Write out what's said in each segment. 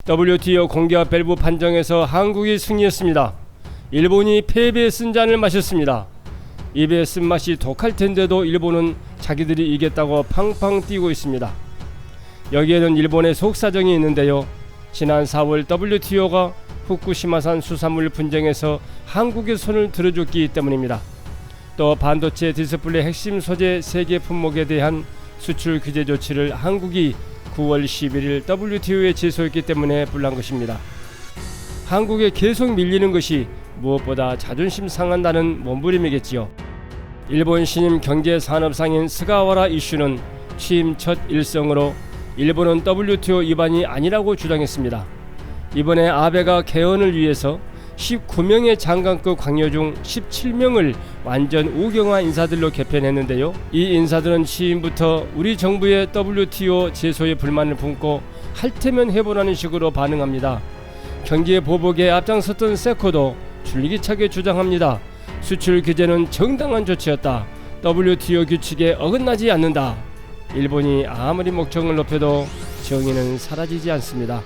WTO 공기압 밸브 판정에서 한국이 승리했습니다. 일본이 패배의 쓴잔을 마셨습니다. 입에 쓴맛이 독할 텐데도 일본은 자기들이 이겼다고 팡팡 뛰고 있습니다. 여기에는 일본의 속사정이 있는데요. 지난 4월 WTO가 후쿠시마산 수산물 분쟁에서 한국의 손을 들어줬기 때문입니다. 또 반도체 디스플레이 핵심 소재 세계 품목에 대한 수출 규제 조치를 한국이 9월 11일 WTO에 제소했기 때문에 불난 것입니다. 한국에 계속 밀리는 것이 무엇보다 자존심 상한다는 몸부림이겠지요. 일본 신임 경제산업상인 스가와라 이슈는 취임 첫 일성으로 일본은 WTO 위반이 아니라고 주장했습니다. 이번에 아베가 개헌을 위해서 19명의 장관급 관료 중 17명을 완전 우경화 인사들로 개편했는데요. 이 인사들은 취임부터 우리 정부의 WTO 제소에 불만을 품고 할 테면 해보라는 식으로 반응합니다. 경제 보복에 앞장섰던 세코도 줄기차게 주장합니다. 수출 규제는 정당한 조치였다. WTO 규칙에 어긋나지 않는다. 일본이 아무리 목청을 높여도 정의는 사라지지 않습니다.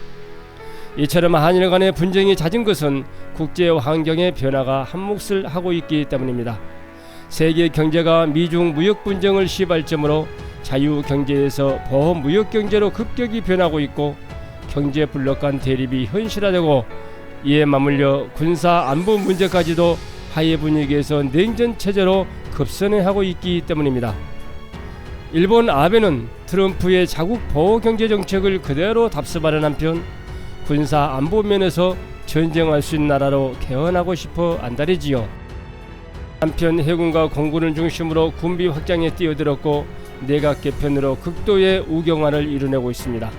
이처럼 한일 간의 분쟁이 잦은 것은 국제 환경의 변화가 한몫을 하고 있기 때문입니다. 세계 경제가 미중 무역 분쟁을 시발점으로 자유경제에서 보호무역경제로 급격히 변하고 있고 경제 블록 간 대립이 현실화되고 이에 맞물려 군사 안보 문제까지도 하해 분위기에서 냉전 체제로 급선회하고 있기 때문입니다. 일본 아베는 트럼프의 자국 보호 경제 정책을 그대로 답습하는 한편 군사 안보 면에서 전쟁할 수 있는 나라로 개헌하고 싶어 안달이지요. 한편 해군과 공군을 중심으로 군비 확장에 뛰어들었고 내각 개편으로 극도의 우경화를 이뤄내고 있습니다.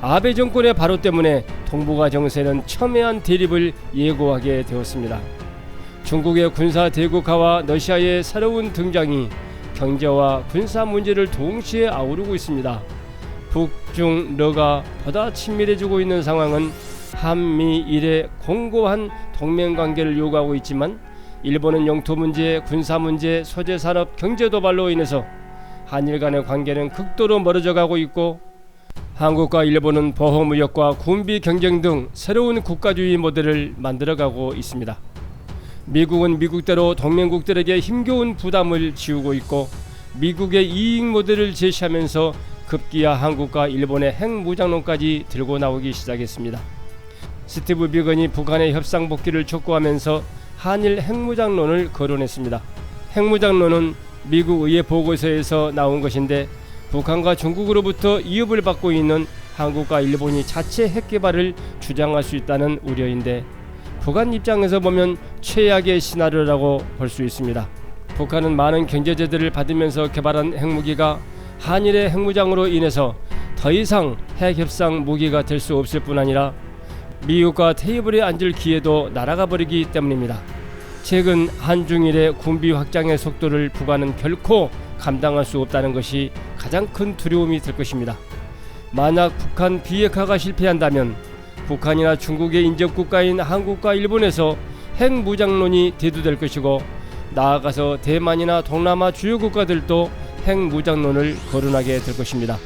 아베 정권의 바로 때문에 동북아 정세는 첨예한 대립을 예고하게 되었습니다. 중국의 군사 대국화와 러시아의 새로운 등장이 경제와 군사 문제를 동시에 아우르고 있습니다. 북중 러가 보다 친밀해지고 있는 상황은 한미일의 공고한 동맹관계를 요구하고 있지만 일본은 영토 문제, 군사 문제, 소재산업, 경제 도발로 인해서 한일 간의 관계는 극도로 멀어져 가고 있고 한국과 일본은 보호무역과 군비 경쟁 등 새로운 국가주의 모델을 만들어가고 있습니다. 미국은 미국대로 동맹국들에게 힘겨운 부담을 지우고 있고 미국의 이익 모델을 제시하면서 급기야 한국과 일본의 핵무장론까지 들고 나오기 시작했습니다. 스티브 비건이 북한의 협상 복귀를 촉구하면서 한일 핵무장론을 거론했습니다. 핵무장론은 미국 의회 보고서에서 나온 것인데 북한과 중국으로부터 위협을 받고 있는 한국과 일본이 자체 핵개발을 주장할 수 있다는 우려인데 북한 입장에서 보면 최악의 시나리오라고 볼 수 있습니다. 북한은 많은 경제제재를 받으면서 개발한 핵무기가 한일의 핵무장으로 인해서 더 이상 핵협상 무기가 될 수 없을 뿐 아니라 미국과 테이블에 앉을 기회도 날아가 버리기 때문입니다. 최근 한중일의 군비 확장의 속도를 북한은 결코 감당할 수 없다는 것이 가장 큰 두려움이 될 것입니다. 만약 북한 비핵화가 실패한다면 북한이나 중국의 인접국가인 한국과 일본에서 핵무장론이 대두될 것이고 나아가서 대만이나 동남아 주요 국가들도 핵무장론을 거론하게 될 것입니다.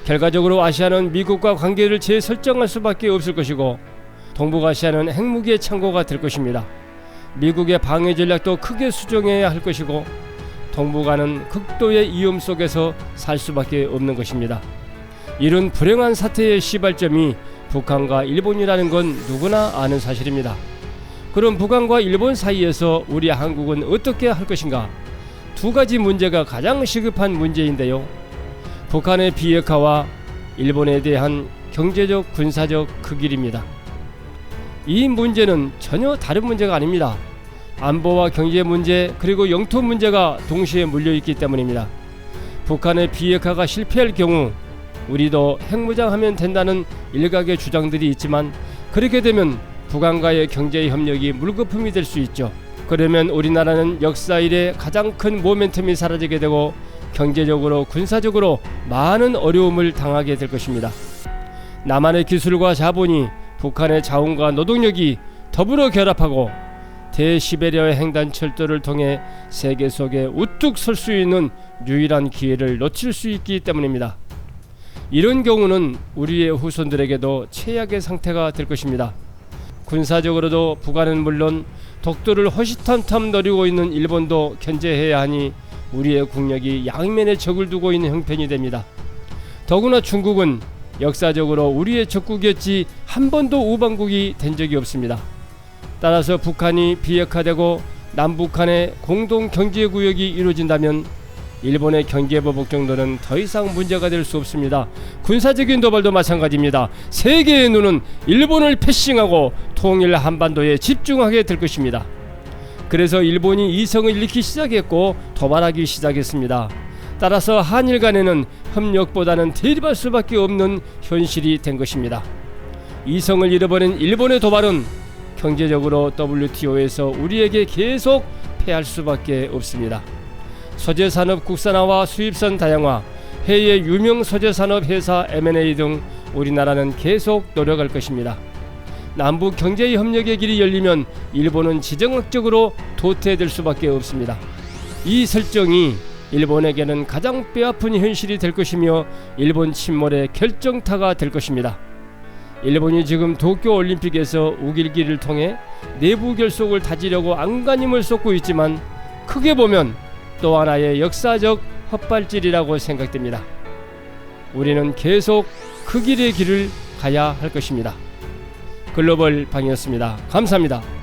결과적으로 아시아는 미국과 관계를 재설정할 수밖에 없을 것이고 동북아시아는 핵무기의 창고가 될 것입니다. 미국의 방해 전략도 크게 수정해야 할 것이고 동북아는 극도의 위험 속에서 살 수밖에 없는 것입니다. 이런 불행한 사태의 시발점이 북한과 일본이라는 건 누구나 아는 사실입니다. 그럼 북한과 일본 사이에서 우리 한국은 어떻게 할 것인가? 두 가지 문제가 가장 시급한 문제인데요. 북한의 비핵화와 일본에 대한 경제적 군사적 그 길입니다. 이 문제는 전혀 다른 문제가 아닙니다. 안보와 경제 문제 그리고 영토 문제가 동시에 물려있기 때문입니다. 북한의 비핵화가 실패할 경우 우리도 핵무장하면 된다는 일각의 주장들이 있지만 그렇게 되면 북한과의 경제 협력이 물거품이 될 수 있죠. 그러면 우리나라는 역사 이래 가장 큰 모멘텀이 사라지게 되고 경제적으로 군사적으로 많은 어려움을 당하게 될 것입니다. 남한의 기술과 자본이 북한의 자원과 노동력이 더불어 결합하고 대시베리아 횡단 철도를 통해 세계 속에 우뚝 설 수 있는 유일한 기회를 놓칠 수 있기 때문입니다. 이런 경우는 우리의 후손들에게도 최악의 상태가 될 것입니다. 군사적으로도 북한은 물론 독도를 호시탐탐 노리고 있는 일본도 견제해야 하니 우리의 국력이 양면에 적을 두고 있는 형편이 됩니다. 더구나 중국은 역사적으로 우리의 적국이었지 한 번도 우방국이 된 적이 없습니다. 따라서 북한이 비핵화되고 남북한의 공동 경제구역이 이루어진다면 일본의 경제보복 정도는 더 이상 문제가 될 수 없습니다. 군사적인 도발도 마찬가지입니다. 세계의 눈은 일본을 패싱하고 통일 한반도에 집중하게 될 것입니다. 그래서 일본이 이성을 잃기 시작했고 도발하기 시작했습니다. 따라서 한일 간에는 협력보다는 대립할 수밖에 없는 현실이 된 것입니다. 이성을 잃어버린 일본의 도발은 경제적으로 WTO에서 우리에게 계속 패할 수밖에 없습니다. 소재산업 국산화와 수입선 다양화, 해외 유명 소재산업 회사 M&A 등 우리나라는 계속 노력할 것입니다. 남북 경제협력의 길이 열리면 일본은 지정학적으로 도태될 수밖에 없습니다. 이 설정이 일본에게는 가장 뼈아픈 현실이 될 것이며 일본 침몰의 결정타가 될 것입니다. 일본이 지금 도쿄올림픽에서 우길기를 통해 내부 결속을 다지려고 안간힘을 쏟고 있지만 크게 보면 또 하나의 역사적 헛발질이라고 생각됩니다. 우리는 계속 그 길의 길을 가야 할 것입니다. 글로벌 방이었습니다. 감사합니다.